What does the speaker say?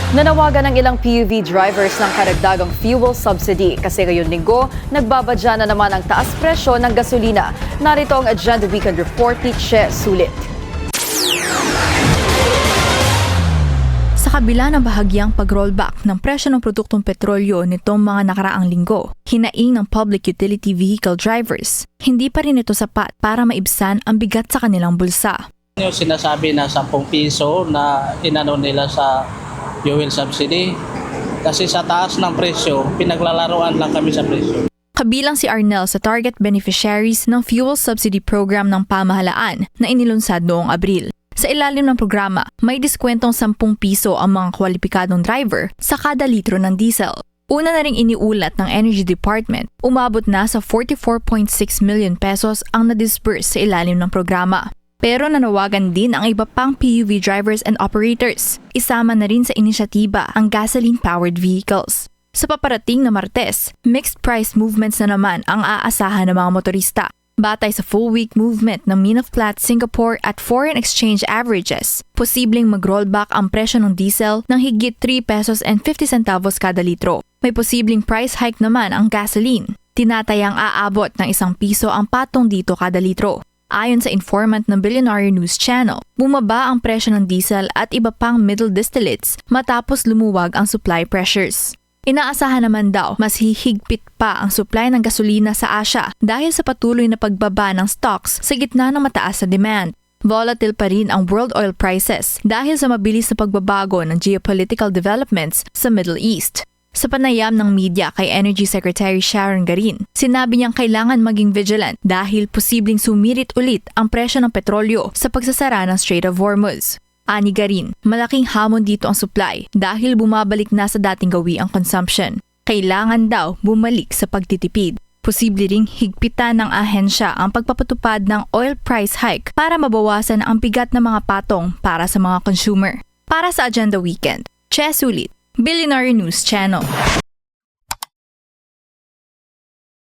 Nanawagan ng ilang PUV drivers ng karagdagang fuel subsidy kasi ngayong linggo, nagbabadya na naman ang taas presyo ng gasolina. Narito ang Agenda Weekend Report ni Che Sulit. Sa kabila ng bahagyang pag-rollback ng presyo ng produktong petrolyo nitong mga nakaraang linggo, hinaing ng public utility vehicle drivers, hindi pa rin ito sapat para maibsan ang bigat sa kanilang bulsa. Yung sinasabi na 10 piso na inano nila sa fuel subsidy, kasi sa taas ng presyo, pinaglalaroan lang kami sa presyo. Kabilang si Arnel sa target beneficiaries ng fuel subsidy program ng pamahalaan na inilunsad noong Abril. Sa ilalim ng programa, may diskwentong 10 piso ang mga kwalipikadong driver sa kada litro ng diesel. Una na ring iniulat ng Energy Department, umabot na sa 44.6 million pesos ang na-disburse sa ilalim ng programa. Pero nanawagan din ang iba pang PUV drivers and operators. Isama na rin sa inisyatiba ang gasoline-powered vehicles. Sa paparating na Martes, mixed price movements na naman ang aasahan ng mga motorista. Batay sa full-week movement ng Minoflat Singapore at foreign exchange averages, posibleng mag-rollback ang presyo ng diesel ng higit 3 pesos and 50 centavos kada litro. May posibleng price hike naman ang gasoline. Tinatayang aabot ng 1 piso ang patong dito kada litro. Ayon sa informant ng Billionaire News Channel, bumaba ang presyo ng diesel at iba pang middle distillates matapos lumuwag ang supply pressures. Inaasahan naman daw mas hihigpit pa ang supply ng gasolina sa Asia dahil sa patuloy na pagbaba ng stocks sa gitna ng mataas na demand. Volatile pa rin ang world oil prices dahil sa mabilis na pagbabago ng geopolitical developments sa Middle East. Sa panayam ng media kay Energy Secretary Sharon Garin, sinabi niyang kailangan maging vigilant dahil posibleng sumirit ulit ang presyo ng petrolyo sa pagsasara ng Strait of Hormuz. Ani Garin, malaking hamon dito ang supply dahil bumabalik na sa dating gawi ang consumption. Kailangan daw bumalik sa pagtitipid. Posible ring higpitan ng ahensya ang pagpapatupad ng oil price hike para mabawasan ang bigat ng mga patong para sa mga consumer. Para sa Agenda Weekend, Che Sulit, Billionaire News Channel.